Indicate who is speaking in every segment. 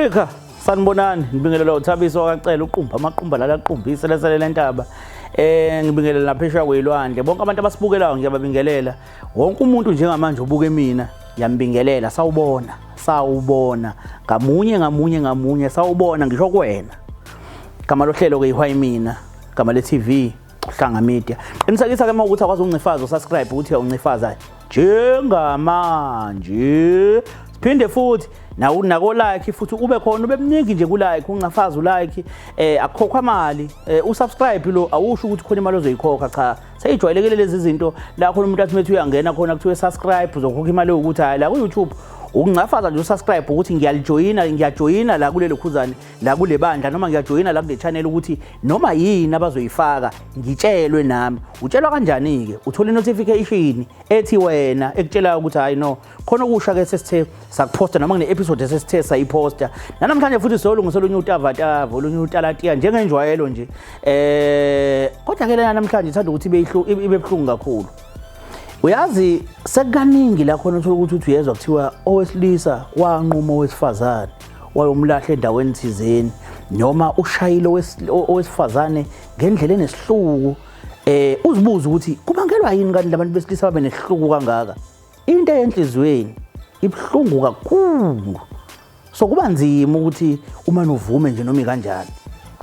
Speaker 1: Africa sanibonani ngibingelela uThabiso kacela uqumba amaqumba la aqumphise lesele lentaba ngibingelela laphesha kwelwandle bonke abantu abasibukelayo ngiyababingelela wonke umuntu njengamanje ubuke mina ngiyambingelela sawubona ngamunye sawubona ngisho kwena igama lohlelo ke ihwayi mina igama le TV Uhlanga Media qinisekisa ke mawukuthi akwazi ukungifaza usubscribe ukuthi uyawungifaza njengamanje siphinde futhi nako like futhi ube khona ube mningi nje ku like ungafazi u like akukhokhwa imali usubscribe lo awusho ukuthi khona imali ozoyikhokha cha seyijwayelekile lezi zinto la khona umuntu athi methu uyangena khona kuthiwe subscribe uzokhokha imali ukuthi hayi la ku YouTube ukungafaza nje usubscribe ukuthi ngiyajoyina la kulelo khuzane la kule bandla noma ngiyajoyina la kule channel ukuthi noma yini abazoyifaka ngitshelwe nami utshelwa kanjani ke uthola notification ethi wena ekutshela ukuthi hayi no khona ukusha ke sesithe sakuposta noma kune episode sesithe sayiposta namhlanje futhi solungisela unye utavatava olunye utalatiya njengenjwayelo nje kodwa ke lena namhlanje ithanda ukuthi ibe buhlungu kakhulu uyazi sekukaningi la khona uthola ukuthi uyezwa kuthiwa owesilisa wanquma owesifazane wayomlahla endaweni thizeni noma ushayile owesifazane ngendlela enesihluku uzibuza ukuthi kubangelwa yini kanti labantu besilisa babe nesihluku kangaka into yenhlizweni ibhlungu kakhulu so kuba nzima ukuthi uma uvume nje noma kanjani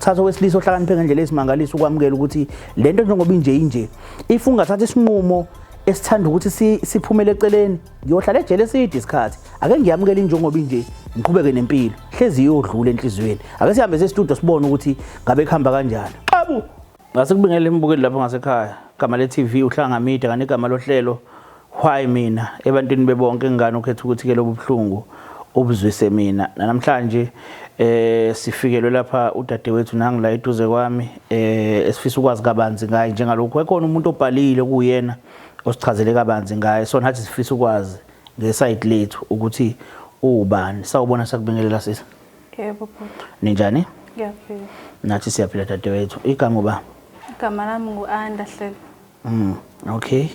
Speaker 1: thatha owesilisa ohlakaniphe ngendlela esimangaliso ukwamukela ukuthi lento njengoba inje ifunga thatha isinqumo esithanda ukuthi siphumele eceleni ngiyohlala ejele eside isikhathi ake ngiyamukela injongoba inje ngiqhubeke nempilo hlezi iyodlula enhlizweni ake sihambe e-studio sibone ukuthi ngabe khamba kanjani qabu ngase kubingelela imbukeli lapha ngasekhaya igama le TV Uhlanga Media kanti igama lohlelo why mina ebantwini bebonke ingane ukhetha ukuthi ke lobuhlungu obuzwise mina namhlanje sifikelwe lapha udadewethu nangila eduze kwami esifisa ukwazi kabanzi ngaye njengalokho ekhona umuntu obhalile kuyena osichazele kabanzi ngaye so nathi sifisa ukwazi ngeside lethu ukuthi ubani sawubona sakubingelela sisi
Speaker 2: yebo bhuti
Speaker 1: ninjani
Speaker 2: ngiyaphila
Speaker 1: nathi siyaphila dadewethu igama uba
Speaker 2: igama lami ngu-Anda Hlelo
Speaker 1: okay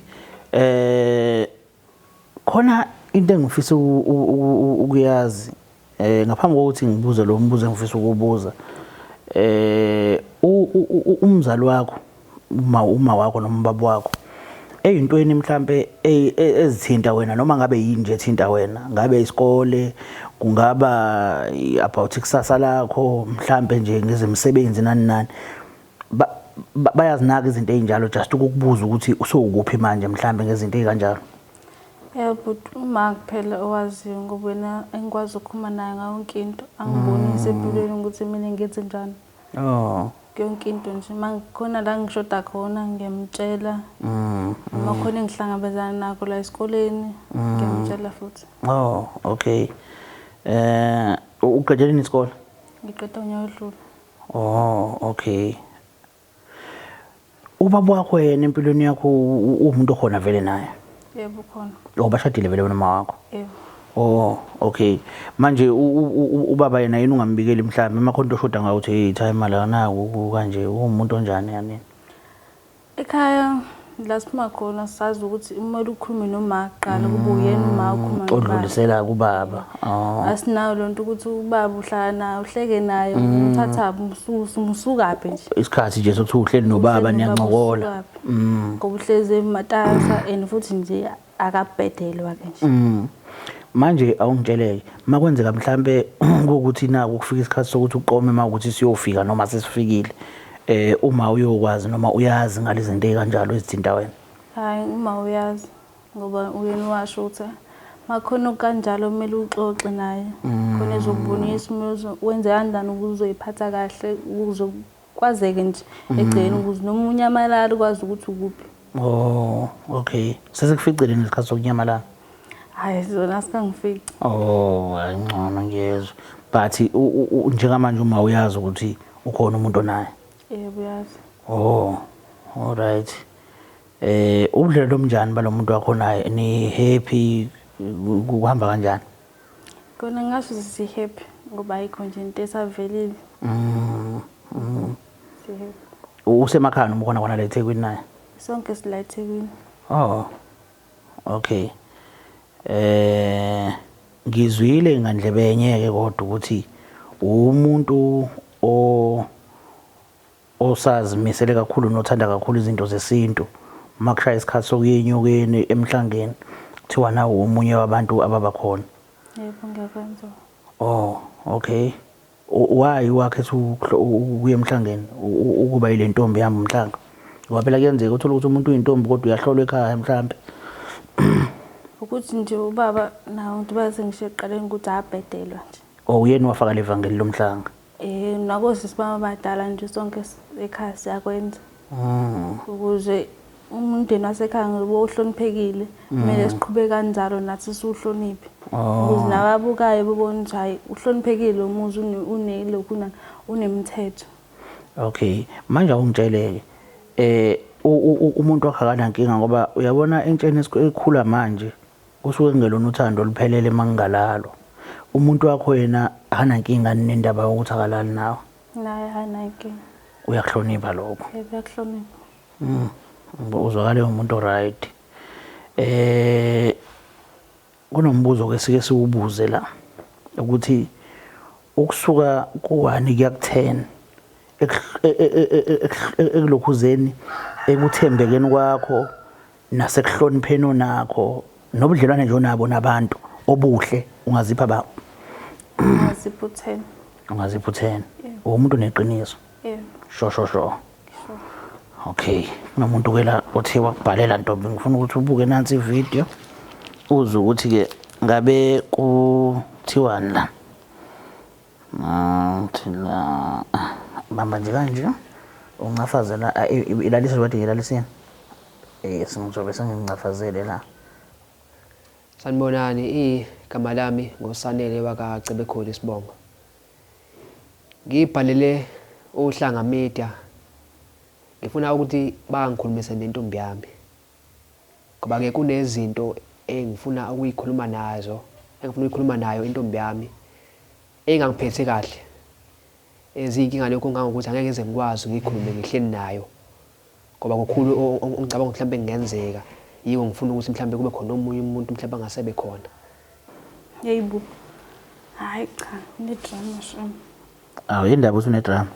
Speaker 1: khona into engifisa ukuyazi ngaphambi kokuthi ngibuze lo mbuzo engifisa ukubuza umzali wakho uma wakho noma baba wakho eyintweni mhlambe ezithinta wena noma ngabe yini nje ethinta wena ngabe isikole kungaba about ikusasa lakho mhlambe nje ngezemisebenzi nani bayazinaka izinto ezinjalo just ukukubuza ukuthi usowukuphi manje mhlambe ngezinto ezikanjalo
Speaker 2: but uma kuphela owaziyo ngoba wena engikwazi ukukhuluma naye ngayo yonke into angibonise empilweni ukuthi mina ngenze njani yonke into nje mangikhona la ngishoda khona ngiyamtshela uma khona engihlangabezana nakho la esikoleni ngiyamtshela futhi
Speaker 1: okay uqedile isikole
Speaker 2: ngiqeda unyaka odlule
Speaker 1: okay ubaba wakho yena empilweni yakho umuntu okhona vele naye
Speaker 2: yebo khona
Speaker 1: bashadile vele wena mama wakho
Speaker 2: yebo
Speaker 1: okay manje ubaba yena yini ungambikeli mhlawumbe emakhonto oshoda ngawo uthi hey time la naku kanje umuntu onjani yani
Speaker 2: ekhaya la siphuma khona sazi ukuthi umele ukhulume noma aqala kube uyena uma ukhuluma
Speaker 1: odlulisela kubaba
Speaker 2: asinayo lonto ukuthi ubaba uhlala naye uhleke naye uthatha umsukaphi nje
Speaker 1: isikhathi nje sokuthi uhleli nobaba niyancokola
Speaker 2: ngoba uhleze ematasa and futhi nje akabhedelwa ke nje
Speaker 1: manje awungitsheleke makwenzeka mhlambe ukuthi naku kufika isikhathi sokuthi uqome mawukuthi siyofika noma sesifikile uma uyokwazi noma uyazi ngalezi zinto ezikanjalo ezithinta wena
Speaker 2: hayi uma uyazi ngoba uyena washo ukuthi makhona kanjalo kumele uxoxe naye khona ezokubonisa wenze kanjani ukuze uyiphatha kahle ukuze kwazeke nje egcene ukuze noma unyamalala ukwazi ukuthi ukuphi
Speaker 1: okay sesikuficile nesikhathi sokunyamalala
Speaker 2: hayi zona sikangifiki
Speaker 1: ngcono ngiyezwa but njengamanje uma uyazi ukuthi ukhona umuntu onaye
Speaker 2: yebo uyazi
Speaker 1: alright ubudlelwano omnjani balomuntu wakho naye ni happy kuhamba kanjani
Speaker 2: kona ngasho si happy ngoba ayikho nje into esavelile si happy
Speaker 1: usemakhaya noma khona la eThekwini naye
Speaker 2: sonke sila eThekwini
Speaker 1: okay ngizwile ngandlebe yenyeke kodwa ukuthi umuntu osazimisele kakhulu nothanda kakhulu izinto zesintu. Makushaya isikhathi sokuya enyokeni emhlangeni kuthiwa nawo umunye wabantu ababakhona.
Speaker 2: Yebo ngiyakwenza.
Speaker 1: Oh, okay. Why wakhetha ukuya emhlangeni ukuba ile ntombi yami umhlanga? Ngoba phela kuyenzeka uthola ukuthi umuntu uyintombi kodwa uyahlolwa ekhaya mhlambe.
Speaker 2: Ukuthi nje ubaba nawo umuntu basengisho eqaleni ukuthi abhedelwa nje.
Speaker 1: Oh, uyena wafaka levangeli lomhlanga.
Speaker 2: Nakosisi baba badala nje sonke ekhaya siyakwenza. Ukuze umndeni wasekhaya ngoba uhloniphekile kumele siqhubeke kanjalo nathi siuhloniphe. Ukuze nababukayo bebone ukuthi hayi uhloniphekile umuzi unelokhu unemithetho.
Speaker 1: Okay, manje ungitsheleke umuntu wakakana inkinga ngoba uyabona entsheni esikhula manje kusuke kungelona uthando oluphelele mangingalalo. Umuntu wakho yena akana inkinga nendaba ukuthi akalali nawe.
Speaker 2: Naye hana inkinga.
Speaker 1: Uyakuhlonipha lokho.
Speaker 2: Yebo uyakuhlonipha.
Speaker 1: Uzwakale umuntu right. Kunombuzo ke sike siwubuze la ukuthi ukusuka ku1 kuya ku10 ekulokhuzeni ekuthembekeni kwakho nasekuhlonipheni onakho nobudlelwane nje onabo nabantu obuhle ungazipha ba
Speaker 2: Ungazipha u10.
Speaker 1: Ungazipha u10. Umuntu neqiniso.
Speaker 2: Yebo.
Speaker 1: Sho. Okay, kunomuntu ke la othiwa kubhalela ntombi ngifuna ukuthi ubuke nansi ivideo uze ukuthi ke ngabe kuthiwani la. Thina bamba nje kanje ungafazela ilalisa wathi ngilalisa. Singizobe sengingcafazele la.
Speaker 3: Sanibonani, igama lami ngoSanele wakaCebekhulu Isibongo. Ngibhalele uhlanga media. Ngifuna ukuthi bangikhulumise nentombi yami. Ngoba ke kunezinto engifuna ukuyikhuluma nazo, engifuna ukuyikhuluma nayo intombi yami engangiphethe kahle. Ezinkinga lokho ngangokuthi angeke ngize ngikwazi ukuyikhuluma ngihleli nayo. Ngoba kukhulu ngicabanga mhlawumbe kungenzeka. Yiko ngifuna ukuthi mhlawumbe kube khona omunye umuntu mhlawumbe angasebe khona.
Speaker 2: Yebo. Hayi cha, ne-drama shame.
Speaker 1: Indaba uthi une-drama.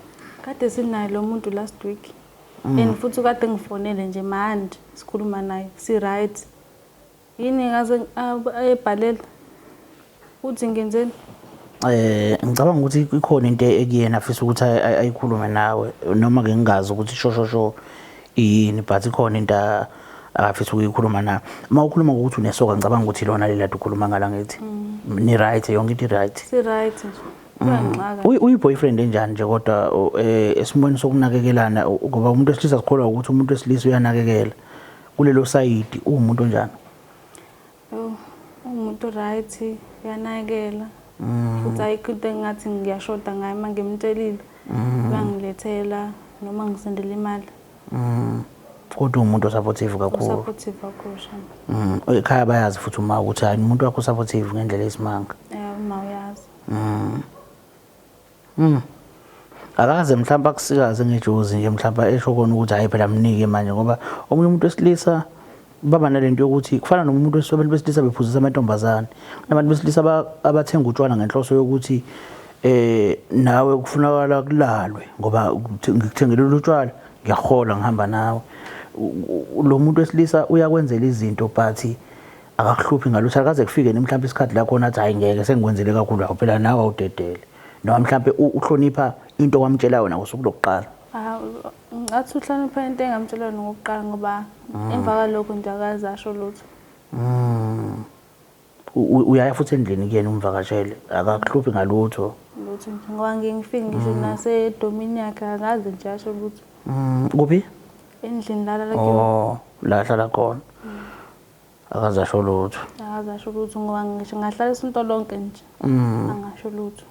Speaker 2: Kade sinayo lo muntu last week. And futhi kade ngifonele nje manje sikhuluma naye si right. Yini ngaze ebhalela. Uthi ngenzeni?
Speaker 1: Ngicabanga ukuthi ikhona into ekuyena afisa ukuthi ayikhulume nawe noma ke ngingazi ukuthi sho yini but ikhona into afisa ukuyikhuluma nawe. Uma ukhuluma ukuthi unesoka ngicabanga ukuthi lona leli ladu ukhuluma ngala ngithi. Ni right yonke into right.
Speaker 2: Si right nje.
Speaker 1: Uyi-boyfriend enjani nje kodwa esimweni sokunakekelana ngoba umuntu wesilisa sikholwa ukuthi umuntu wesilisa uyanakekela kulelo side umuntu onjani?
Speaker 2: Umuntu right uyanakekela. Futhi ayikho into engathi ngiyashoda ngayo manje ngimtshelile bangilethela noma ngisendele imali.
Speaker 1: Kodwa umuntu supportive kakhulu.
Speaker 2: Supportive kakhulu shame.
Speaker 1: Ekhaya bayazi futhi uma ukuthi hayi umuntu wakho supportive ngendlela esimanga.
Speaker 2: Uma uyazi.
Speaker 1: Akaze mhlawumbe akusikaze ngejozi nje mhlawumbe esho kona ukuthi hayi phela mnike manje ngoba omunye umuntu wesilisa baba nalento yokuthi kufana nomuntu wesobela besilisa bephuzisa amantombazane. Nabantu besilisa abathenga utshwala ngenhloso yokuthi nawe kufunakala kulalwe ngoba ngikuthengele utshwala ngiyahola ngihamba nawe. Lo muntu wesilisa uyakwenzela izinto but akakuhluphi ngalutho akaze kufike mhlawumbe isikhathi la khona athi hayi ngeke sengikwenzele kakhulu lapho phela nawe awudedele. Noma mhlawumbe uhlonipha into kwamtshela wena ngosuku lokuqala.
Speaker 2: Ngathi uhlonipha into engamtshela ngokuqala ngoba emva kwalokho nje akazasho lutho.
Speaker 1: Uyaya futhi endlini kuyena umvakashele akakuhluphi ngalutho.
Speaker 2: Lutho nje ngoba ngingifike ngisho nasedomini yakhe akaze nje asho lutho.
Speaker 1: Kuphi?
Speaker 2: Endlini la
Speaker 1: la hlala khona. Akazasho lutho.
Speaker 2: Akazasho lutho ngoba ngisho ngahlala isonto lonke nje. Angasho lutho.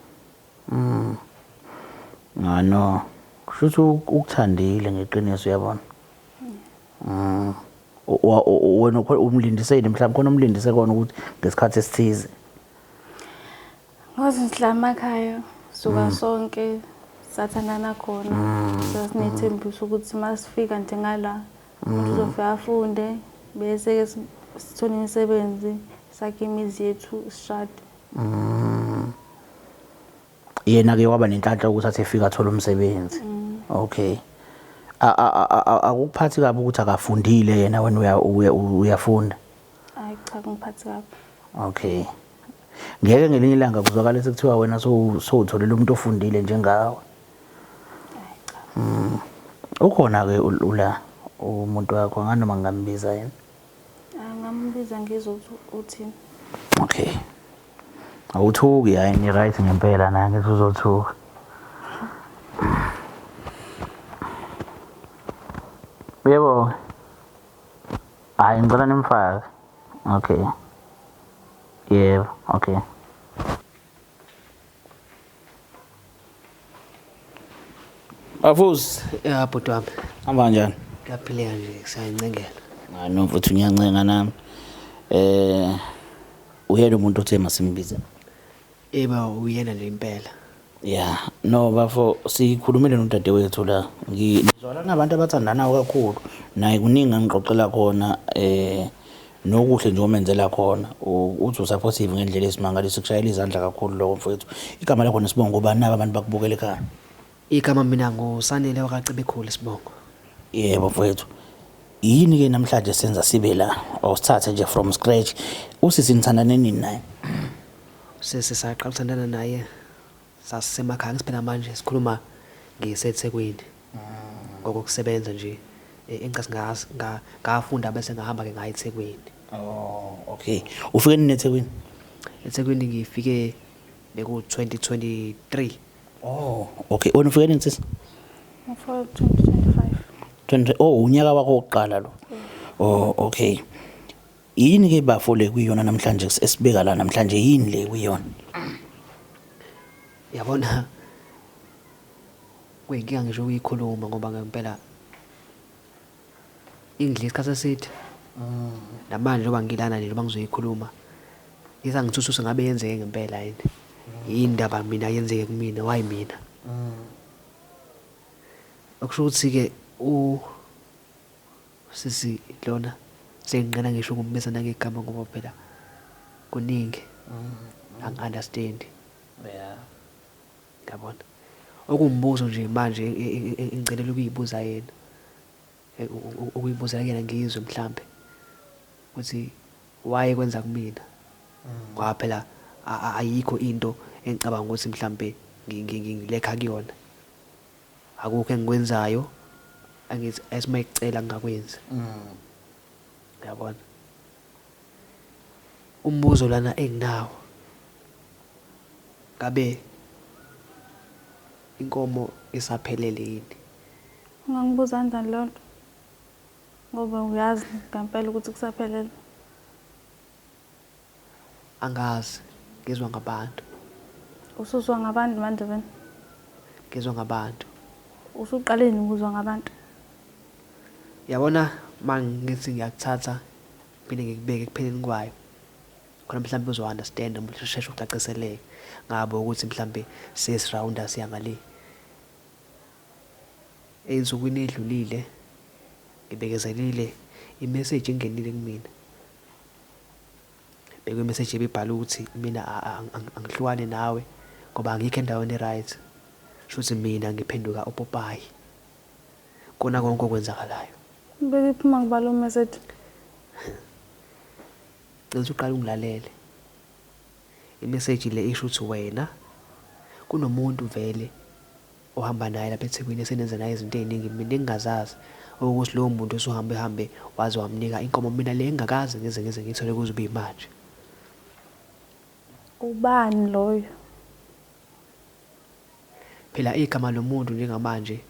Speaker 1: No. Kushuthi ukuthandile ngeqiniso uyabona. Wena umlindiseni mhlawumbe khona umlindise kona ukuthi ngesikhathi esithize.
Speaker 2: Ngoba sihlala emakhaya suka sonke sathandana khona. Sasinethembiso ukuthi masifika nje ngala umuntu uzofika afunde bese ke sithole imisebenzi sakhe imizi yethu sishade.
Speaker 1: yena ke waba nenhlanhla ukuthi athi efika athola umsebenzi. Okay. Akuphathi kabi ukuthi akafundile yena wena uyafunda.
Speaker 2: Hayi cha ngiphathi kabi.
Speaker 1: Okay. Ngeke ngelinye ilanga kuzwakala sekuthiwa wena sowutholela umuntu ofundile njengawe.
Speaker 2: Hayi cha.
Speaker 1: Ukhona ke ula umuntu wakho nganoma ngambiza yena.
Speaker 2: Ngambiza ngizothi uthini.
Speaker 1: Okay. Awuthuki hayi ni right ngempela nange uzothuka. Yebo. Hayi ngicela nimfake. Okay. Yeah, okay. Afusi,
Speaker 3: Ya bhuti wami,
Speaker 1: hamba kanjani?
Speaker 3: kuyaphileka nje kusayincengela.
Speaker 1: Hayi no mfuthu ngiyancenga nami. Uyena umuntu othe masimbize.
Speaker 3: Eba uyena nje impela.
Speaker 1: Yeah, no bafo sikhulumile nodadewethu la. Ngizwala nabantu abathandanayo kakhulu. Naye kuningi angixoxela khona nokuhle nje omenzela khona. Uthi usupportive ngendlela esimangaliso kushayela izandla kakhulu lokho mfowethu. Igama lakho nesibongo ubani naba abantu bakubukela ekhaya?
Speaker 3: Igama mina nguSanele wakacebe Sibongo.
Speaker 1: Yebo mfowethu. Yini ke namhlanje senza sibe la? Awusithathe nje from scratch. Usisi nithandane nini naye?
Speaker 3: Sesaqala ukuthandana naye. Sasemakhaya ngiphela manje sikhuluma ngiseThekwini. Ngokusebenza nje engicasi ngafunda bese ngahamba ke ngaya eThekwini.
Speaker 1: Oh, okay. Ufike nini eThekwini?
Speaker 3: eThekwini ngifike beku 2023.
Speaker 1: Oh, okay. Wena ufike nini sisi?
Speaker 2: For 2025.
Speaker 1: 20 Oh, unyaka wakho wokuqala lo. Oh, okay. Yini ke bafole kuyona namhlanje esibeka la namhlanje yini le kuyona?
Speaker 3: Yabona kuyinkinga ngisho ukuyikhuluma ngoba ngempela English isikhathi esithi namanje njengoba ngilana nje noma ngizoyikhuluma ngizangithuthuse ngabe yenzeke ngempela yini indaba mina yenzeke kumina why mina okusho ukuthi ke sisi lona sengiqala ngisho ukumbeza nangegama ngoba phela kuningi angi-understand.
Speaker 1: Yeah.
Speaker 3: Ngiyabona okumbuzo nje manje engicela ukuyibuza yena ukuyibuza yena ngizwe mhlambe ukuthi why kwenza kumina ngoba phela ayikho into engicabanga ukuthi mhlambe ngilekha kuyona akukho engikwenzayo angithi esimecela ngakwenza. Ngiyabona umbuzo lana enginawo ngabe inkomo isaphelele yini?
Speaker 2: Ungangibuza kanjani lonto? Ngoba uyazi ngempela ukuthi kusaphelele.
Speaker 3: Angazi, ngizwa ngabantu.
Speaker 2: Ususwa ngabantu manje wena?
Speaker 3: Ngizwa ngabantu.
Speaker 2: Usuqaleni ukuzwa ngabantu?
Speaker 3: Yabona mangithi ngiyakuthatha phinde ngikubeke ekupheleni kwayo. Khona mhlawumbe uzo-understand noma usheshe ucaciseleke ngabo ukuthi mhlambe sesirawunda siya ngale. Ensukwini edlulile ngibekezelile imessage engenile kumina. Beke imessage ebibhala ukuthi mina angihlukane nawe ngoba angikho endaweni e-right. Shuthi mina ngiphenduka uPopayi. Kona konke okwenzakalayo.
Speaker 2: Beke iphuma ngibala umessage.
Speaker 3: Ngicela uqala ungilalele. Imessage le isho ukuthi wena kunomuntu vele ohamba naye lapha eThekwini esenenza naye izinto eziningi mina engingazazi ukuthi lowo muntu usuhambe waze wamnika inkomo mina le engakazi ngeze ngithole kuze ube imanje.
Speaker 2: Ubani loyo?
Speaker 3: Phela igama lomuntu njengamanje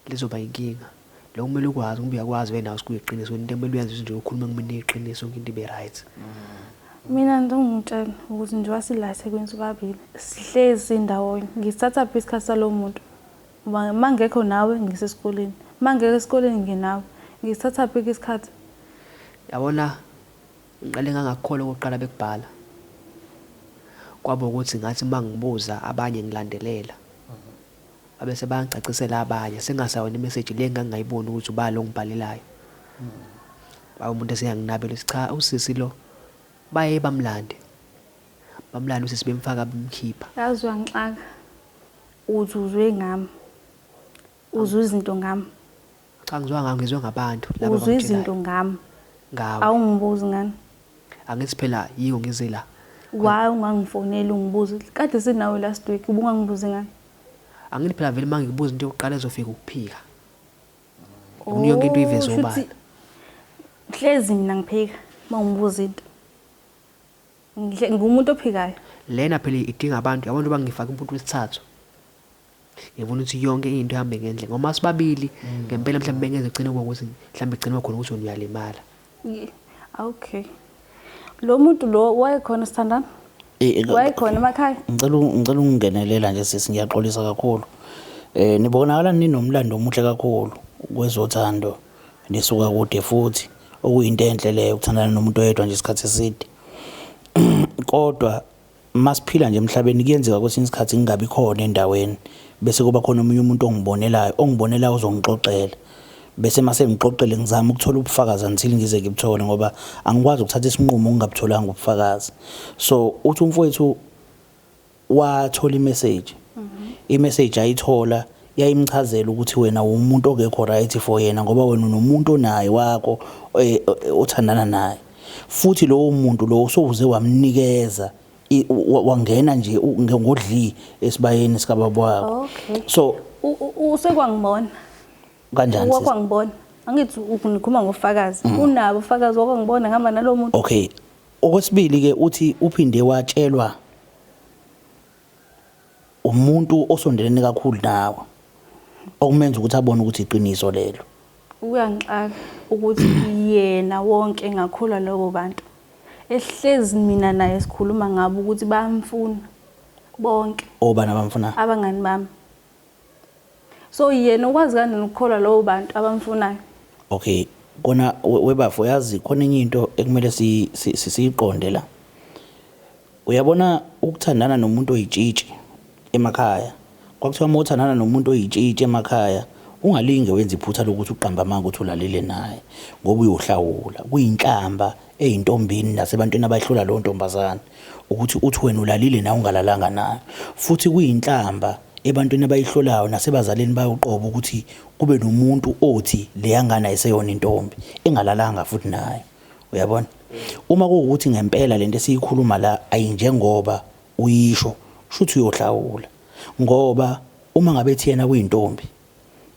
Speaker 3: lizoba inkinga. Lo kumele ukwazi kumbe uyakwazi wena usikuyiqiniso into emele uyenze nje ukhuluma kumina iqiniso into ibe right.
Speaker 2: Mina ngizongitshela ukuthi nje wasila eThekwini sobabili sihlezi ndawonye ngisithatha phi isikhathi salo muntu mangekho nawe ngisesikoleni mangeke esikoleni nginawe ngisithatha phi isikhathi.
Speaker 3: Yabona ngiqale ngangakholwa oqala bekubhala kwabo ukuthi ngathi mangibuza abanye ngilandelela abese bayangicacisela abanye sengasawona imessage le ngangayiboni ukuthi ubani lo ngibhalelayo. Ba umuntu eseyanginabela cha usisi lo baye bamlande usisi bemfaka bemkhipha.
Speaker 2: Yazi uyangixaka uthi uzwe ngami. Uzwe izinto ngami.
Speaker 3: Cha ngizwa ngami ngizwe ngabantu
Speaker 2: Uzwe izinto ngami.
Speaker 3: ngawe.
Speaker 2: Awungibuzi ngani?
Speaker 3: Angithi phela yiyo ngize la.
Speaker 2: Why ungangifonela ungibuze? Kade sinawe last week ubungangibuzi ngani?
Speaker 3: Angithi phela vele mangikubuza into yokuqala ezofika ukuphika. Yonke into iveze obala.
Speaker 2: Hlezi mina ngiphika mawungibuza into. Ngumuntu ophikayo.
Speaker 3: Lena phela idinga abantu bangifaka umuntu wesithathu. Ngibona ukuthi yonke into ihambe ngendlela ngoba sibabili ngempela mhlawumbe bengeze ugcine ngokuthi mhlawumbe igcine khona ukuthi uyalimala.
Speaker 2: Okay. Lo muntu lo wayekhona sithandana? Wayekhona emakhaya?
Speaker 1: Ngicela ungingenelela nje sisi ngiyaxolisa kakhulu. Nibonakala ninomlando omuhle kakhulu kwezothando nisuka kude futhi okuyinto enhle leyo ukuthandana nomuntu oyedwa nje isikhathi eside. Kodwa masiphila nje emhlabeni kuyenzeka kwesinye isikhathi ngingabi khona endaweni bese kuba khona omunye umuntu ongibonelayo uzongixoxela bese mase ngixoxele ngizama ukuthola ubufakazi until ngize ngibuthole ngoba angikwazi ukuthatha isinqumo ngingabutholanga ubufakazi. So uthi umfowethu wathola imessage ayithola yayimchazela ukuthi wena umuntu ongekho right for yena ngoba wena unomuntu onaye wakho othandana naye futhi lowo muntu lo sokuze wamnikeza wangena nje ngodli esibayeni sikababa wakho.
Speaker 2: Okay.
Speaker 1: So
Speaker 2: usekwangibona
Speaker 1: kanjani sisi?
Speaker 2: Wakwangibona angithi ukunikhuluma ngofakazi unabo ufakazi wakwangibona ngihamba nalo muntu.
Speaker 1: Okay. Okwesibili ke uthi uphinde watshelwa umuntu osondelene kakhulu nawe okumenza ukuthi abone ukuthi iqiniso lelo.
Speaker 2: Uyangixaka ukuthi yena wonke engakhula labo bantu ehlezi mina naye sikhuluma ngabo ukuthi bayamfuna bonke.
Speaker 1: Obana bamfuna?
Speaker 2: Abangani bami. So yena ukwazi kanjani ukukhola labo bantu abamfunayo?
Speaker 1: Okay, kona webafo yazi khona enye into ekumele siyiqonde la. Uyabona ukuthandana nomuntu oyitshitshi emakhaya. Kwakuthiwa uma uthandana nomuntu oyitshitshi emakhaya ungalinge wenza iphutha lokuthi uqamba amanga ukuthi ulalele naye ngoba uyohlawula. Kuyinhlamba eyintombini nasebantwini abayihlula lo ntombazana ukuthi uthi wena ulalile na ungalalanga naye. Futhi kuyinhlamba ebantwini abayihlolayo nasebazaleni bayoqoba ukuthi kube nomuntu othi leyangana ayiseyona intombi engalalanga futhi naye. Uyabona? Uma kuwukuthi ngempela lento esiyikhuluma la ayinjengoba uyisho shuthi uyohlawula ngoba uma ngabe thina kuyintombi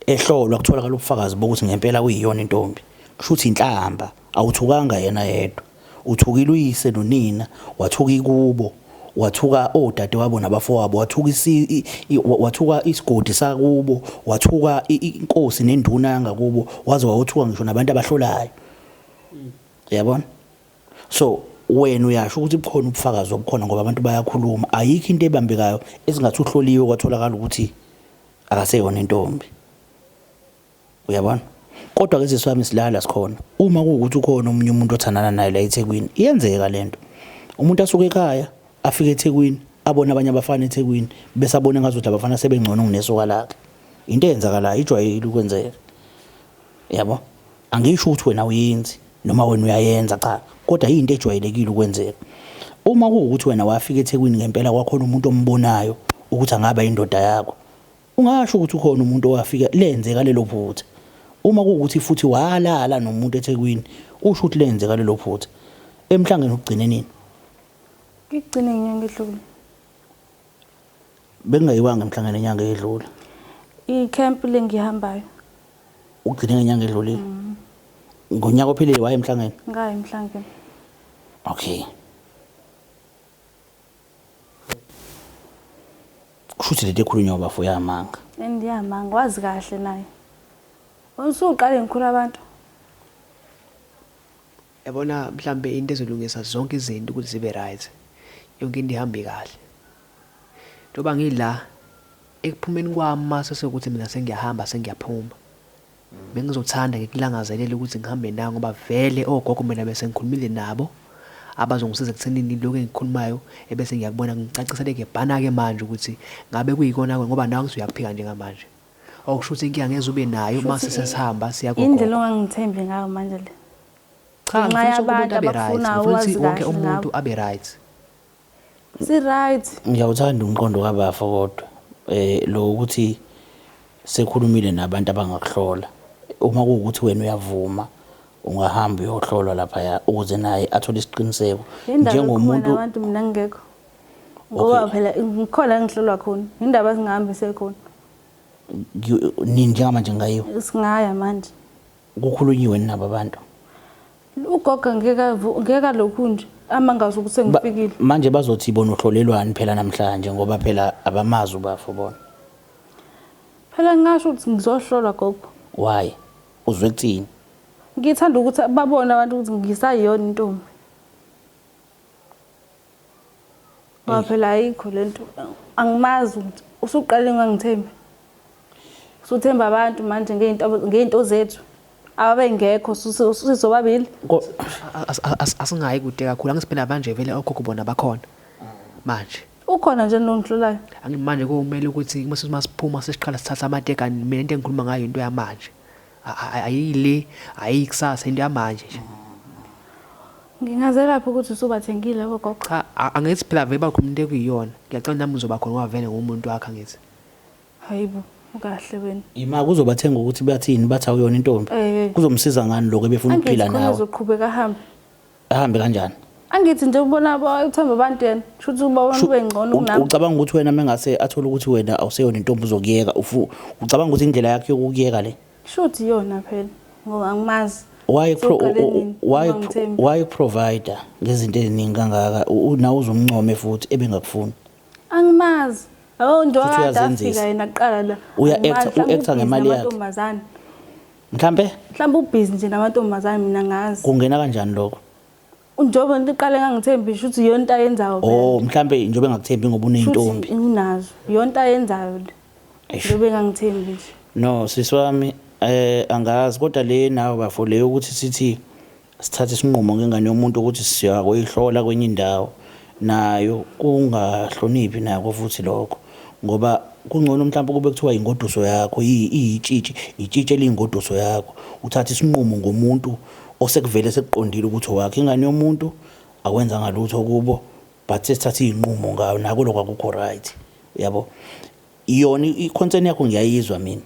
Speaker 1: ehlolwa kutholakala ubufakazi bokuthi ngempela kuyiyona intombi kushuthi inhlamba awuthukanga yena yedwa uthukile uyise nonina wathuka ikubo wathuka odade wabo nabafowabo wathuka isigodi sakubo wathuka inkosi nenduna yangakubo waze wawuthuka ngisho nabantu abahlolayo. Uyabona? So wena uyasho ukuthi bukhona ubufakazi obukhona ngoba abantu bayakhuluma ayikho into ebambekayo esingathi uhloliwe kwatholakala ukuthi akaseyona intombi. Uyabona? Kodwa ke sesami silala sikhona uma kuwukuthi ukhona omunye umuntu othandana naye la eThekwini iyenzeka lento umuntu asuka ekhaya afike eThekwini abona abanye abafana eThekwini bese abone ngazothi abafana sebengcono kunesoka lakhe into eyenzakala ijwayele ukwenzeka. Yabo angisho ukuthi wena uyenzi noma wena uyayenza cha kodwa into ejwayelekile ukwenzeka uma kuwukuthi wena wafika eThekwini ngempela kwakhona umuntu ombonayo ukuthi angaba indoda yakho ungasho ukuthi ukhona umuntu owafika lenzeka lelo phutha. Uma kuwukuthi futhi walala nomuntu eThekwini usho ukuthi lenzeka lelo phutha emhlangeni ugcine nini?
Speaker 2: Ngigcine inyanga edlule.
Speaker 1: Bengayiwanga emhlangeni enyanga edlule.
Speaker 2: I-camp lengihambayo.
Speaker 1: Ugcine ngenyanga edlule. Ngonyaka ophilile waye emhlangeni?
Speaker 2: Ngaye emhlangeni.
Speaker 1: Okay. Kushuthi lento ekhulunywa abafo yamanga.
Speaker 2: Endiyamanga wazi kahle naye. Usuqale ngikhula abantu.
Speaker 3: Yabona mhlambe into ezolungisa zonke izinto ukuthi zibe right. Yonke into ihambe kahle. Njoba ngila ekuphumeni kwami mase sokuthi mina sengiyahamba sengiyaphuma. Bengizothanda ngikulangazelele ukuthi ngihambe nawe ngoba vele ogogo mina bese ngikhulumile nabo abazongisiza ekuthenini lokho engikhulumayo ebese ngiyakubona ngicacisele ngebhana ke manje ukuthi ngabe kuyikona ngoba nawe ngizoyakuphika njengamanje. Okusho ukuthi inkinga ngeze ube nayo mase sesihamba siyagogo.
Speaker 2: Indlela ongangithembi ngayo manje le.
Speaker 3: Cha ngifuna umuntu abe right. Wonke umuntu abe right.
Speaker 2: Si right.
Speaker 1: Ngiyawuthanda umqondo kabafa kodwa lo ukuthi sekhulumile nabantu abangakuhlola uma kuwukuthi wena uyavuma ungahamba uyohlolwa lapha ukuze naye athole isiqiniseko
Speaker 2: njengomuntu abantu mina ngekho ngoba phela ngikhona ngihlolwa khona indaba singahambi sekhona
Speaker 1: nini njengamanje ngayiwe
Speaker 2: singaya manje
Speaker 1: kukhulunyiwe nabo abantu
Speaker 2: ugoga ngeka lokhu nje amangazi ukuthi sengifikile
Speaker 1: manje bazothi bona uhlolelwani phela namhlanje ngoba phela abamazi ubafo bona
Speaker 2: phela ngisho ukuthi ngizohlolwa gogo
Speaker 1: why uzwe kuthini
Speaker 2: ngithanda ukuthi babone abantu ukuthi ngisayiyona intombi ngoba phela ayikho lento angimazi ukuthi usuqale ngangithembi usuthemba abantu manje ngeinto zethu ababengekho sizobabili
Speaker 3: asingayi kude kakhulu angisiphela manje vele okhokho bona bakhona manje
Speaker 2: ukhona nje nongihlulayo
Speaker 3: angimanje kumele ukuthi masiphuma sesiqala sithatha amateka mina into engikhuluma ngayo into yamanje ayile ayikusasa into yamanje nje
Speaker 2: ngingazela lapho ukuthi usubathengile gogo
Speaker 3: cha angithi phela vele bakhuluma into ekuyiyona ngiyacela nami uzoba khona ngoba vele ngumuntu wakhe angithi
Speaker 2: hayibo kahle wena
Speaker 1: ima kuzobathenga ukuthi bathini bathi akuyona intombi kuzomsiza ngani lokho ebefuna ukuphila nawe
Speaker 2: uzoqhubeka
Speaker 1: ahambe kanjani
Speaker 2: angithi nje ubona uthemba abantu yena shuthi ubona ube ngcono kunami
Speaker 1: ucabanga ukuthi wena mengase athola ukuthi wena awuseyona intombi uzokuyeka ucabanga ukuthi indlela yakhe yokukuyeka le
Speaker 2: shuthi yona phela ngoba angimazi
Speaker 1: why provider ngezinto eziningi kangaka nawe uzumncome futhi ebengakufuni
Speaker 2: angimazi ndo adafika yena kuqala la
Speaker 1: uya-acta ngemali yakhe mhlambe
Speaker 2: ubhizi nje namantombazane mina ngazi
Speaker 1: kungena kanjani lokho
Speaker 2: njengoba ndiqale ngangithembi shuthi yona into ayenzayo
Speaker 1: phela mhlambe njengoba engakuthembi ngoba uneyintombi
Speaker 2: unazo yona into ayenzayo njengoba engangithembi nje
Speaker 1: no siswami angazi kodwa le nawe bafo leyo ukuthi sithi sithathe isinqumo ngengane yomuntu ukuthi siyakoyihlola kwenye indawo nayo kungahloniphi nako futhi lokho ngoba kungcono mhlawumbe kube kuthiwa ingoduso yakho itshitshe liyingoduso yakho uthatha isinqumo ngomuntu osekuvele sekuqondile ukuthi wakhe ingane yomuntu akwenza ngalutho kubo but sesithatha izinqumo ngayo nako lokho akukho right yabo iyona i-concern yakho ngiyayizwa mina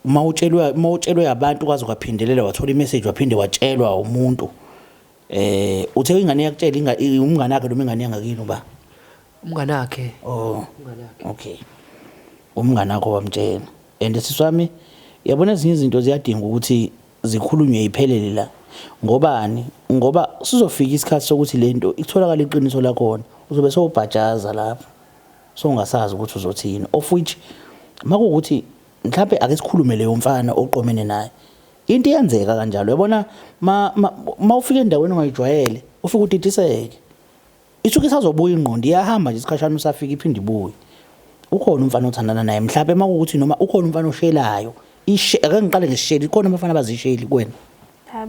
Speaker 1: mawutshelwe abantu kwaze kwaphindelela wathola imessage waphinde watshelwa umuntu uthe ingane yakutshela umngane wakhe noma ingane yangakini uba
Speaker 3: umngane wakhe
Speaker 1: okay umngane wakho wamtshela and siswami yabona ezinye izinto ziyadinga ukuthi zikhulunywe iphelele la ngoba sizofika isikhathi sokuthi lento itholakala iqiniso lakhona uzobe sowubhajaza lapha songasazi ukuthi uzothini of which makuukuthi mhlawumbe ake sikhulume leyo mfana oqomene naye into iyenzeka kanjalo yabona mawufika endaweni ongayijwayele ufika udidiseke isuke isazobuya ingqondo iyahamba nje isikhashana usafika iphinde ibuye ukhona umfana othandana naye mhlawumbe makuukuthi noma ukhona umfana oshelayo ake ngiqale ngesisheli khona abafana abazisheli kuwena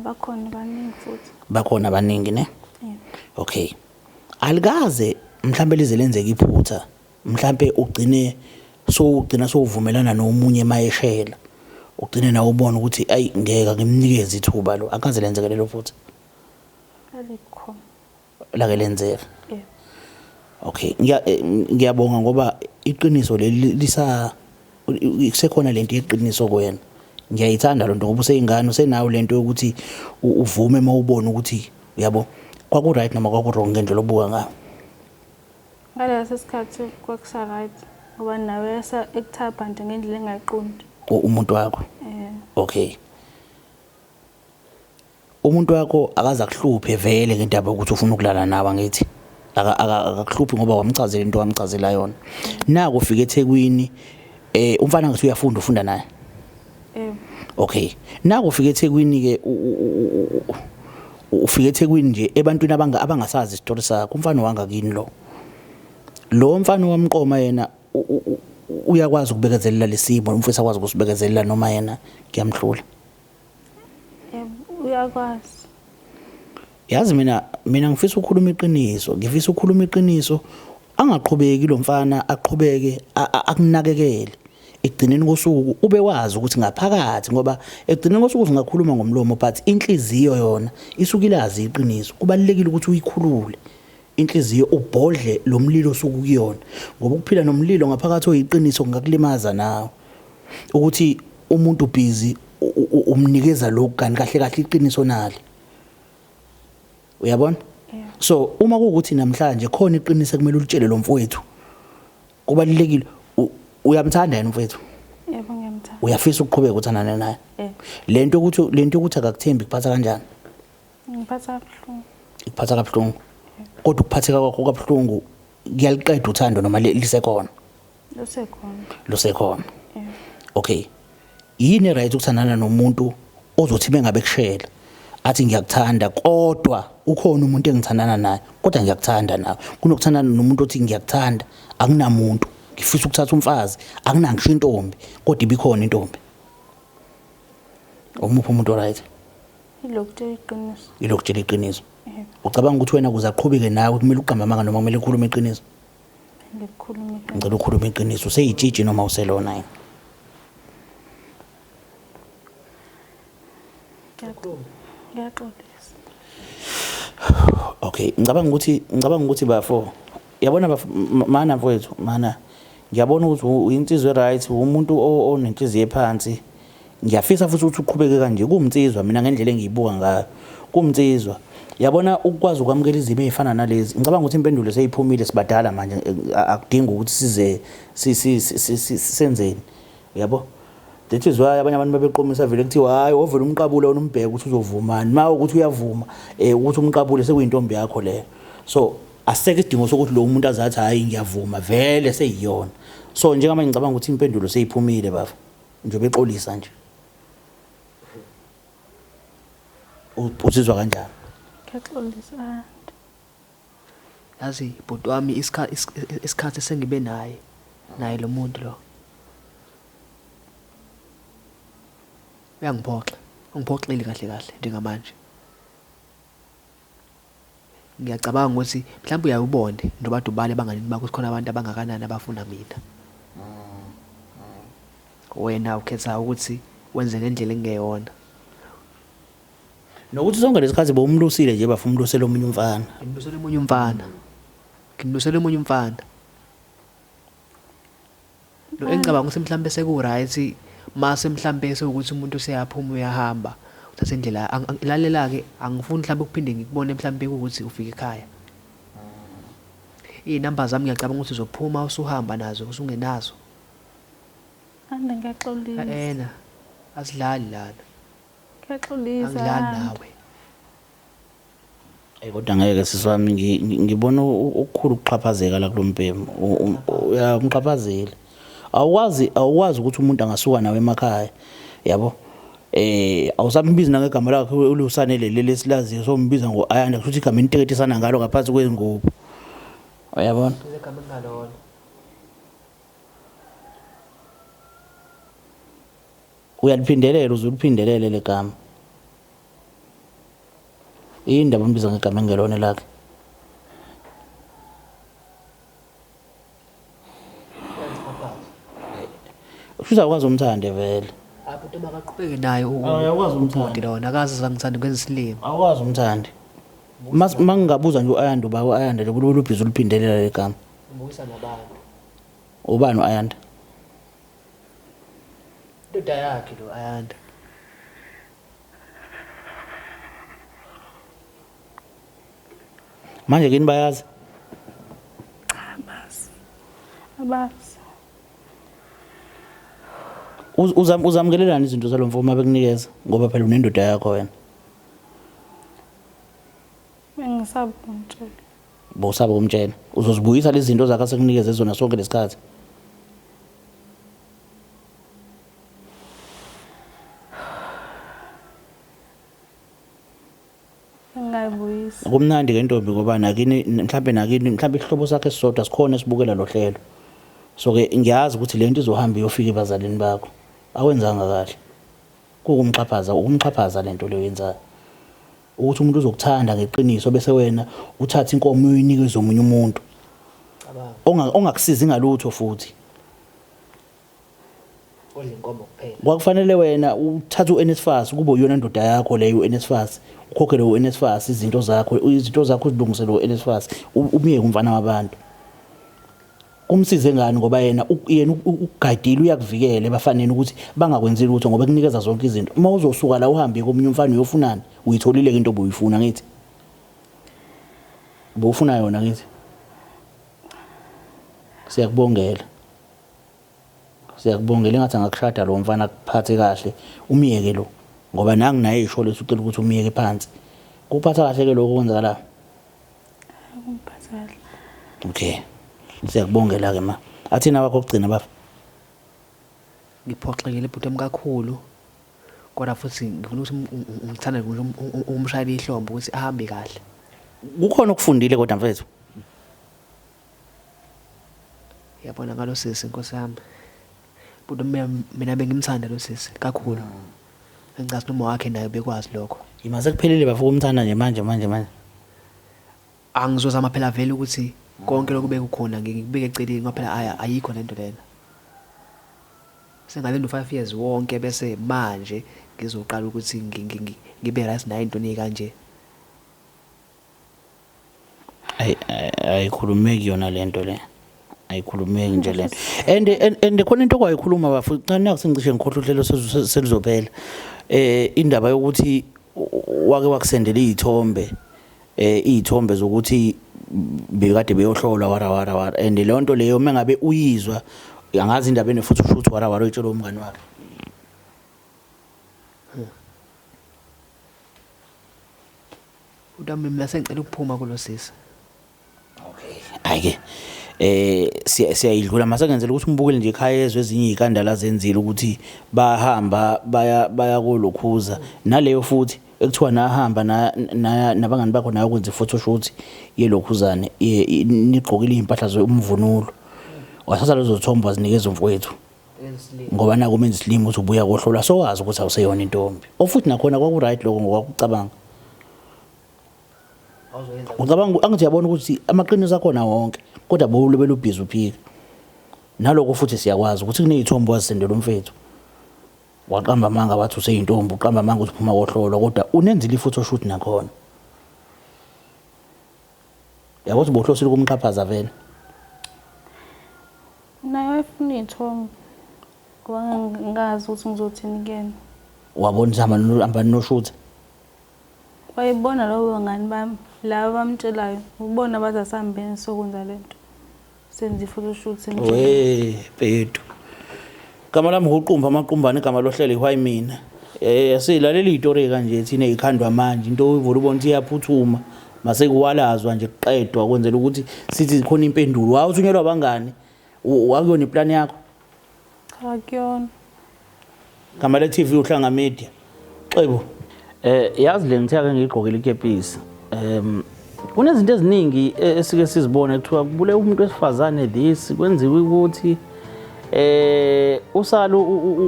Speaker 2: bakhona baningi futhi
Speaker 1: bakhona baningi ne okay alikaze mhlawumbe lize lenzeke iphutha mhlawumbe ugcina sovumelana nomunye mayeshela ugcine nawe ubona ukuthi ayi ngeke ngimnikeze ithuba lo akaze lenzeke lelo futhi
Speaker 2: alikho
Speaker 1: lake lenzeka okay ngiyabonga ngoba iqiniso leli kusekhona lento yeqiniso kuwena ngiyayithanda lonto ngoba useyingane usenayo lento yokuthi uvume mawubona ukuthi uyabo kwaku right noma kwaku wrong ngendlela obuka ngayo
Speaker 2: ngaleso sikhathi kwakusa right ngoba nawe ekuthapha nje ngendlela engayiqondi
Speaker 1: umuntu wakho okay umuntu wakho akaza kuhluphe vele ngendaba ukuthi ufuna ukulala nawe ngithi akakuhluphi ngoba wamchazela into wamchazela yona naku ufika eThekwini umfana ngathi ufunda naye okay naku ufika eThekwini ke ufika eThekwini nje ebantwini abangasazi isitori sakho umfana wangakini lo mfana wamqoma yena uyakwazi ukubekezelela lesimo umfowethu akwazi ukusibekezelela noma yena ngiyamhlula
Speaker 2: uyakwazi
Speaker 1: yazi mina ngifisa ukukhuluma iqiniso ngifisa ukukhuluma iqiniso angaqhubeki lo mfana aqhubeke akunakekele egcineni kosuku ube wazi ukuthi ngaphakathi ngoba egcineni kosuku singakhuluma ngomlomo but inhliziyo yona isukilazi iqiniso kubalekile ukuthi uyikhulule inhliziyo ubhodle lo mlilo osuku kuyona ngoba ukuphila nomlilo ngaphakathi oyiqiniso kungakulimaza nawe ukuthi umuntu busy umnikeza lokho kanti kahle kahle iqiniso nali uyabona so uma kuukuthi namhlanje khona iqiniso kumele ulitshele lo mfowethu kubalulekile uyamthanda yena mfowethu
Speaker 2: yebo ngiyamthanda
Speaker 1: uyafisa ukuqhubeka ukuthandana naye lento ukuthi akakuthembi kuphatha kanjani
Speaker 2: ngiphatha kabuhlungu
Speaker 1: ikuphatha kabuhlungu kodwa ukuphatheka kwakho kabuhlungu kuyaliqeda uthando noma lisekhona lusekhona okay yini right ukuthandana nomuntu ozothi bengabe kushela athi ngiyakuthanda kodwa ukhona umuntu engithandana naye kodwa ngiyakuthanda nawe kunokuthandana nomuntu othi ngiyakuthanda akunamuntu ngifisa ukuthatha umfazi akunangisho intombi kodwa ibikhona intombi omuphi umuntu right ilokutshela iqiniso ucabanga ukuthi wena kuze aqhubeke nawe kumele uqamba amanga noma kumele ukhulume iqiniso ngicela ukhulume iqiniso useyitshitshi noma uselona yini
Speaker 2: ngiyaxolisa
Speaker 1: okay ngicabanga ukuthi bafo yabona mana mfowethu mana ngiyabona ukuthi uyinsizwe right umuntu onenhliziyo ephansi ngiyafisa futhi ukuthi uqhubeke kanje kumtsizwa mina ngendlela engiyibuka ngayo kumtsizwa yabona ukwazi ukwamukela izimo ezifana nalezi ngicabanga ukuthi impendulo seyiphumile sibadala manje akudingi ukuthi size senzeni yabo Dethizwa abanye abantu babeqomisa vele kuthiwa hayi ovela umqabule onombheka ukuthi uzovumani ma ukuthi uyavuma ukuthi umqabule sekuyintombi yakho leyo so aseke isidingo sokuthi lo umuntu azathi hayi ngiyavuma vele seyiyona so njengoba ngicabanga ukuthi impendulo seyiphumile bafu nje beqolisa nje uzizwa kanjani
Speaker 2: ngiyaxolisa
Speaker 3: yazi bhuti wami isikhathi sengibe naye lo muntu lo ungiphoxile kahle njengamanje ngiyacabanga ukuthi mhlawumbe uyayibone njengoba dubale banganini bakho sikhona abantu abangakanani abafuna mina wena ukhetha ukuthi wenze ngendlela engeyona
Speaker 1: nokuthi sonke lesikhathi bomlusile nje bafuna umlusela omunye umfana
Speaker 3: ngimlusela omunye umfana lo engicabanga ukuthi mhlawumbe seku-right mase mhlawumbe sekuthi umuntu useyaphuma uyahamba uthatha indlela lalela ke angifuni mhlawumbe ukuphinde ngikubone mhlawumbe ukuthi ufike ekhaya inamba zami ngiyacabanga ukuthi uzophuma usuhamba nazo usungenazo
Speaker 2: ngiyaxolisa
Speaker 3: ena asidlali lana
Speaker 2: ngiyaxolisa
Speaker 3: angidlali nawe
Speaker 1: kodwa ngeke siswami ngibona ukukhulu ukuxhaphazeka la kulompembu umxhaphazeli awukwazi ukuthi umuntu angasuka nawe emakhaya yabo awusambizi nangegama lakhe ulisanele lesilaziyo sombiza ngoAyanda futhi igama enteketisana ngalo ngaphansi kwengubo uyabona
Speaker 3: igama engalona
Speaker 1: uyaliphindelela uzuliphindelele legama indaba umbiza ngegama engelona lakhe usuza ukwazi umthande vele
Speaker 3: abantu makaqhubeke naye
Speaker 1: awukwazi umthande
Speaker 3: lona akazi angithanda kwenza isilimo
Speaker 1: awukwazi umthande mangingabuza nje uAyanda uba uAyanda lo bulubhiza uliphindelela legama
Speaker 3: ngibuyisa nabantu
Speaker 1: ubani uAyanda
Speaker 3: indoda yakhe lo Ayanda
Speaker 1: manje kini bayazi
Speaker 2: abazi
Speaker 1: uzamkelelana izinto zalomfo uma bekunikeza ngoba phela unendoda yakho wena
Speaker 2: ngisaba umtshela
Speaker 1: bosaba kumtshela uzozibuyisa lezi zinto zakhe sekunikeza zona sonke lesikhathi
Speaker 2: ngayibuyisa
Speaker 1: kumnandi ke ntombi ngoba nakini mhlawumbe isihlobo sakhe sisodwa sikhona esibukela lo hlelo so ke ngiyazi ukuthi lento izohamba iyofika ebazalini bakho awenzanga kahle ukumxhaphaza lento leyo yenzayo ukuthi umuntu uzokuthanda ngeqiniso bese wena uthatha inkomo uyinikeza omunye umuntu ongakusizi ngalutho futhi
Speaker 3: odla inkomo kuphela.
Speaker 1: Kwakufanele wena uthathe uNSFAS kube uyona ndoda yakho leyo uNSFAS ukhokhele uNSFAS izinto zakho uzilungisele uNSFAS umyeke umfana wabantu. Kumsize ngani ngoba yena uguidile uyakuvikela ebafaneni ukuthi bangakwenzeli ukuthi ngoba kunikeza zonke izinto. Uma uzosuka la uhambe komunye umfana uyofunani uyitholile into obuyifuna ngithi. Bufuna yona ngithi. Siyakubongela engathi angakushada lo mfana kuphathe kahle umiyeke lo ngoba nangi naye isho leso ucela ukuthi umiyeke phansi kuphatha kahle ke lokho kwenzakala
Speaker 2: Akungiphatha kahle.
Speaker 1: Okay siyakubongela ke ma athina bakho kugcina bafana
Speaker 3: Ngiphoxekile ibhuti kakhulu kodwa futhi ngifuna ukuthi ngithanda umshayeli ihlombe ukuthi ahambe kahle.
Speaker 1: Kukhona ukufundile kodwa mfethu
Speaker 3: Yabona ngalo sisi Nkosi yami. Budo mina bengimthanda lo sisi kakhulu. Engazi noma wakhe naye bekwazi lokho.
Speaker 1: imase kuphelile bafuna umthanda nje manje.
Speaker 3: Angizozama phela vele ukuthi konke lokho bekukhona ngikubeke eceleni ngoba phela ayikho lento lena. Sengalendo 5 years wonke bese manje ngizoqala ukuthi ngibe right nayo into kanje.
Speaker 1: Ayikhulumeki yona lento le. Ayikhulumeki nje lento. And khona into kwayikhuluma bafu cana singicishe ngikhohle uhlelo selizophela. Indaba yokuthi wake wakusendela izithombe zokuthi bekade beyohlolwa wara and le nto leyo mengabe uyizwa angazi indaba enefuthi ushuthi wara uyitshela umngani wakhe.
Speaker 3: Udami mina sengicela ukuphuma kulo sisi.
Speaker 1: Okay. Ayike siyayidlula mase ngenzela ukuthi umbukele nje ekhaya ezwe ezinye izikandala zenzile ukuthi bahamba baya kolokhuza naleyo futhi ekuthiwa nahamba nabangani bakho nayo kwenza photoshoot yelokhuzane nigqokile impahla zomvunulo wathatha lezo thombo azinikeza umfowethu ngoba nako umenza isilimo ukuthi ubuya kohlola sowazi ukuthi awuseyona intombi ofuthi nakhona kwaku right lokho ngokwakucabanga ucabanga angithi yabona ukuthi amaqiniso akhona wonke kodwa bowulobela ubhizi uphika naloko futhi siyakwazi ukuthi kunezithombo wazisendela umfethu waqamba manga wathi useyintombi uqamba manga ukuthi uphuma kohlolwa kodwa unenzile i-photoshoot nakhona yabo ukuthi bohlosile kumqhaphaza vele
Speaker 2: Nayo ifuna ithombe. Ngoba ngazi ukuthi ngizothini kuyena.
Speaker 1: wabona hamba noshutha
Speaker 2: Wayibona lowo ngani bami laba bamtshelayo ubona baza sambeni sokwenza lento. Senza i-photoshoot
Speaker 1: Bhedu Gama lami uqumba amaqhumbane igama lohlele why mina silalela izitori kanje thina ezikhandwa manje into uvula ubona ukuthi iyaphuthuma mase kuwalazwa nje kuqedwa kwenzela ukuthi sithi khona impendulo awuthunyelwa bangani wakuyona iplan yakho
Speaker 2: Cha kuyona.
Speaker 1: Gama le TV uhlanga media xebo yazi le ngitheka ngigqokile ikepisi kunezinto eziningi esike sizibone kuthiwa kubule umuntu wesifazane this kwenziwe ukuthi usalo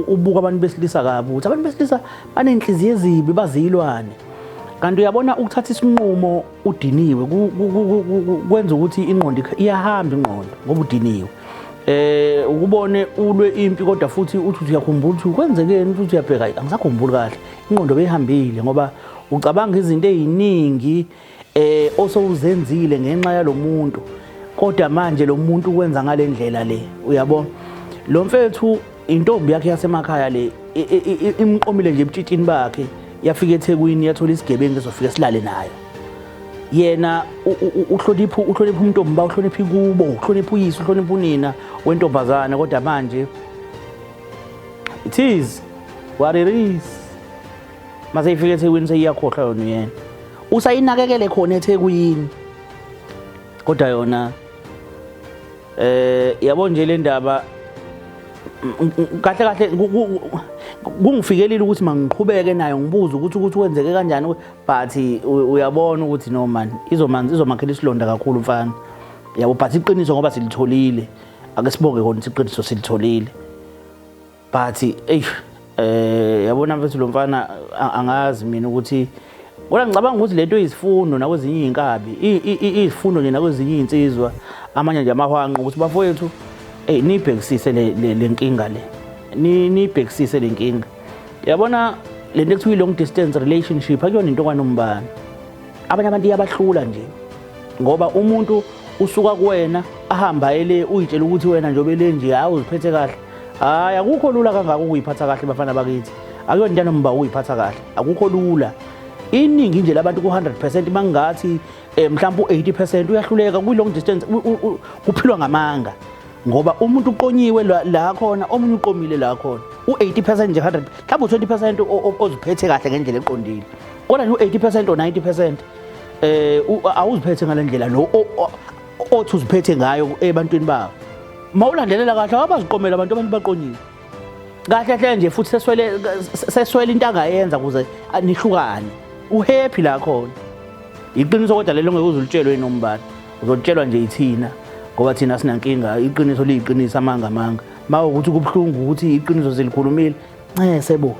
Speaker 1: ubuka abantu besilisa kabi ukuthi abantu besilisa banenhliziyo ezibi bazilwane kanti uyabona ukuthatha isinqumo udiniwe kwenza ukuthi ingqondo iyahamba ingqondo ngoba udiniwe ukubone ulwe impi kodwa futhi uthi uyakhumbula ukuthi kwenzekeni ukuthi uyabheka angisakhumbuli kahle ingqondo beyihambile ngoba ucabanga izinto eziningi osowuzenzile ngenxa yalomuntu kodwa manje lo muntu ukwenza ngalendlela le uyabona lo mfethu intombi yakhe yasemakhaya le imqomile nje ebutshitshini bakhe yafika eThekwini yathola isigebengu ezofika silale nayo yena uhlonipha umntombi uhlonipha kubo uhlonipha uyise uhlonipha unina wentombazana kodwa manje it is what it is mase ifika eThekwini seyiyakhohlwa yona yena usayinakekele khona eThekwini kodwa yona yabo nje le ndaba kahle kungifikelile ukuthi mangiqhubeke nayo ngibuza ukuthi wenzeke kanjani but uyabona ukuthi no man izomakhela isilonda kakhulu mfana yabo but iqiniso ngoba silitholile ake sibonge khona iqiniso silitholile but yabona mfethu lo mfana angazi mina ukuthi kodwa ngicabanga ukuthi lento izifundo nakwezinye inkabi izifundo nje nakwezinye insizwa amanye nje amahwanqa ukuthi bafowethu nibhekisise le nkinga le nibhekisise lenkinga. Yabona lento ekuthiwa long distance relationship akuyona into kwanombani. Abanye abantu iyabahlula nje ngoba umuntu usuka kuwena ahamba ele uyitshela ukuthi wena njobe le nje awuziphethe kahle. Hayi akukho lula kangaka ukuyiphatha kahle bafana bakithi. Akuyona into nomba uyiphatha kahle. Akukho lula. Iningi nje labantu ku100% mangathi mhlawumbe u80% uyahluleka ku long distance kuphilwa ngamanga ngoba umuntu uqonyiwe la khona omunye uqomile la khona u80% nje 100 mhlawumbe u20% oziphethe kahle ngendlela eqondile kodwa nje u80% or 90% awuziphethe ngalendlela lo othi uziphethe ngayo ebantwini babo mawulandelela kahle abaziqomela abantu baqonyiwe kahle hle nje futhi seswele into angayenza kuze nihlukane uhappy la khona iqiniso kodwa lelo ngeke uzulitshelwe nombani uzotshelwa nje ithina ngoba thina sinankinga iqiniso liyiqiniso amanga mawu ukuthi kubhlungu ukuthi iqiniso zilikhulumile sebo